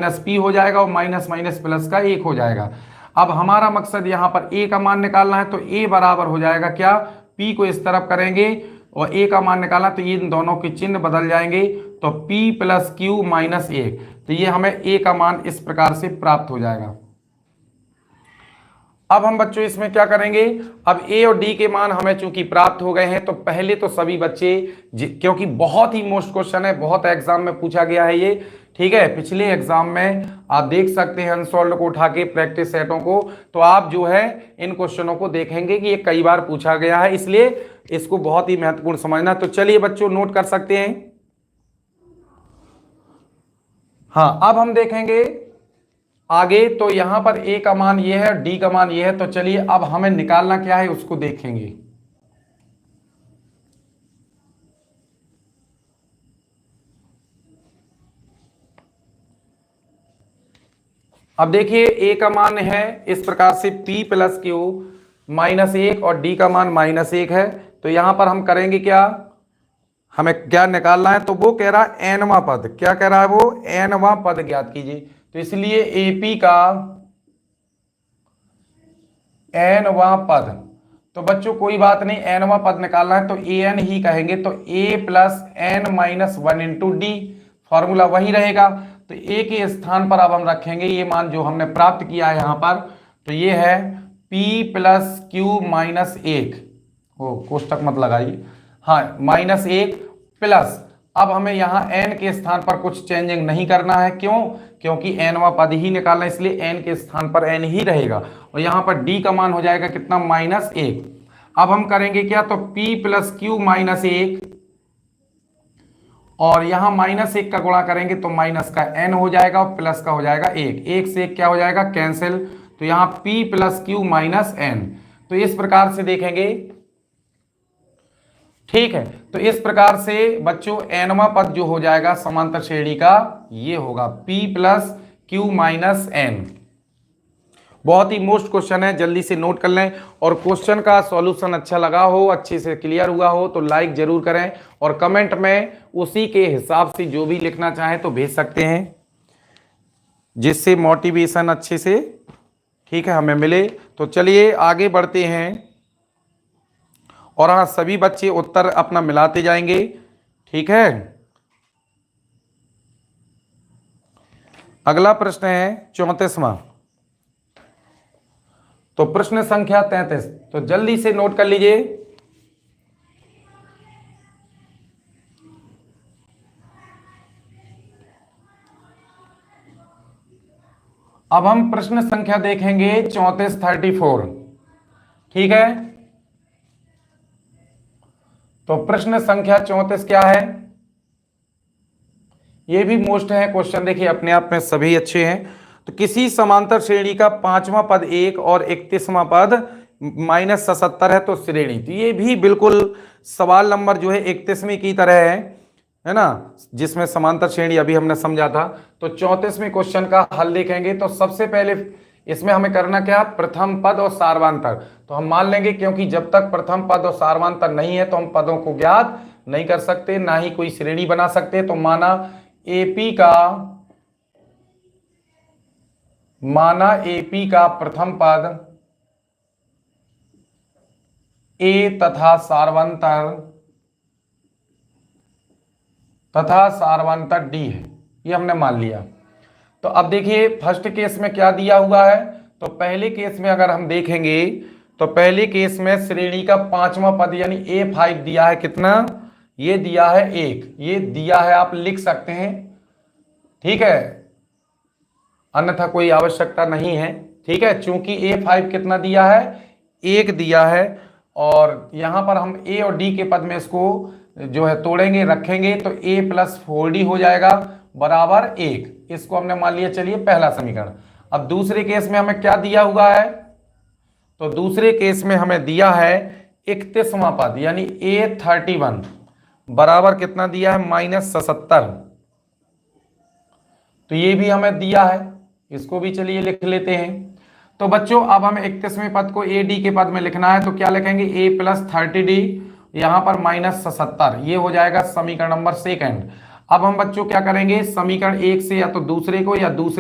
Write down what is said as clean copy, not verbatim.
Minus P हो जाएगा और माइनस माइनस प्लस का 1 हो जाएगा। अब हमारा मकसद यहाँ पर ए का मान निकालना है, तो ए बराबर हो जाएगा क्या, पी को इस तरफ करेंगे और ए का मान निकालना, तो ये इन दोनों के चिन्ह बदल जाएंगे, तो पी प्लस क्यू माइनस 1, तो ये हमें ए का मान इस प्रकार से प्राप्त हो जाएगा। अब हम बच्चों इसमें क्या करेंगे, अब ए और डी के मान हमें चूंकि प्राप्त हो गए हैं, तो पहले तो सभी बच्चे, क्योंकि बहुत ही मोस्ट क्वेश्चन है, बहुत एग्जाम में पूछा गया है ये, ठीक है, पिछले एग्जाम में आप देख सकते हैं अनसॉल्व को उठा के प्रैक्टिस सेटों को, तो आप जो है इन क्वेश्चनों को देखेंगे कि ये कई बार पूछा गया है, इसलिए इसको बहुत ही महत्वपूर्ण समझना। तो चलिए बच्चों नोट कर सकते हैं। हाँ, अब हम देखेंगे आगे, तो यहां पर ए का मान ये है, डी का मान ये है, तो चलिए अब हमें निकालना क्या है उसको देखेंगे। अब देखिए ए का मान है इस प्रकार से p प्लस क्यू माइनस 1 और d का मान माइनस 1 है, तो यहां पर हम करेंगे क्या, हमें क्या निकालना है, तो वो कह रहा है nवां पद, क्या कह रहा है वो, nवां पद ज्ञात कीजिए, तो इसलिए AP का nवां पद, तो बच्चों कोई बात नहीं, nवां पद निकालना है तो an ही कहेंगे, तो a plus n minus 1 into D, formula वही रहेगा, तो a के स्थान पर अब हम रखेंगे ये मान जो हमने प्राप्त किया है यहां पर, तो ये है p प्लस क्यू माइनस 1, ओ कोष्टक मत लगाइए, हाँ माइनस 1 प्लस, अब हमें यहाँ n के स्थान पर कुछ चेंजिंग नहीं करना है, क्यों, क्योंकि nवां पद ही निकालना है, इसलिए n के स्थान पर n ही रहेगा, और यहाँ पर d का मान हो जाएगा कितना, माइनस 1। अब हम करेंगे क्या, तो p प्लस क्यू माइनस 1, और यहाँ माइनस 1 का गुणा करेंगे तो माइनस का n हो जाएगा और प्लस का हो जाएगा 1, 1 से 1 क्या हो जाएगा, कैंसिल, तो यहाँ p plus Q minus n, तो इस प्रकार से देखेंगे, ठीक है, तो इस प्रकार से बच्चों nवां पद जो हो जाएगा समांतर श्रेणी का, ये होगा p plus Q minus n। बहुत ही मोस्ट क्वेश्चन है, जल्दी से नोट कर लें, और क्वेश्चन का सॉल्यूशन अच्छा लगा हो, अच्छे से क्लियर हुआ हो तो लाइक जरूर करें, और कमेंट में उसी के हिसाब से जो भी लिखना चाहें तो भेज सकते हैं, जिससे मोटिवेशन अच्छे से, ठीक है, हमें मिले। तो चलिए आगे बढ़ते हैं, और हाँ सभी बच्चे उत्तर अपना मिलाते जाएंगे, ठीक है। अगला प्रश्न है 34वां, तो प्रश्न संख्या 33, तो जल्दी से नोट कर लीजिए। अब हम प्रश्न संख्या देखेंगे 34 ठीक है, तो प्रश्न संख्या 34 क्या है, ये भी मोस्ट है क्वेश्चन, देखिए अपने आप में सभी अच्छे हैं। तो किसी समांतर श्रेणी का 5वां पद 1 और 31वां पद माइनस 77 है तो श्रेणी, तो ये भी बिल्कुल सवाल नंबर जो है 31वीं की तरह है ना, जिसमें समांतर श्रेणी अभी हमने समझा था। तो 34वें क्वेश्चन का हल देखेंगे, तो सबसे पहले इसमें हमें करना क्या, प्रथम पद और सार्वंतर, तो हम मान लेंगे क्योंकि जब तक प्रथम पद और सार्वंतर नहीं है तो हम पदों को ज्ञात नहीं कर सकते, ना ही कोई श्रेणी बना सकते। तो माना एपी का प्रथम पद ए तथा सार्वंतर डी है, ये हमने मान लिया। तो अब देखिए फर्स्ट केस में क्या दिया हुआ है, तो पहले केस में अगर हम देखेंगे तो पहले केस में श्रेणी का 5वां पद यानी A5 दिया है, कितना, ये दिया है 1, ये दिया है, आप लिख सकते हैं, ठीक है, अन्यथा कोई आवश्यकता नहीं है, ठीक है, चूंकि A5 कितना दिया है, 1 दिया है, और यहां पर हम A और D के पद में इसको जो है तोड़ेंगे रखेंगे, तो A प्लस 4D हो जाएगा बराबर 1, इसको हमने मान लिया, चलिए पहला समीकरण। अब दूसरे केस में हमें क्या दिया हुआ है, तो दूसरे केस में हमें दिया है 31वां पद यानी A31 बराबर कितना दिया है, माइनस 77, तो ये भी हमें दिया है, इसको भी चलिए लिख लेते हैं। तो बच्चों अब हमें 31वें पद को AD के पद में लिखना है, तो क्या लिखेंगे, A प्लस 30D, यहां पर माइनस 77, ये हो जाएगा समीकरण नंबर 2। अब हम बच्चों क्या करेंगे, समीकरण एक से या तो दूसरे को या दूसरे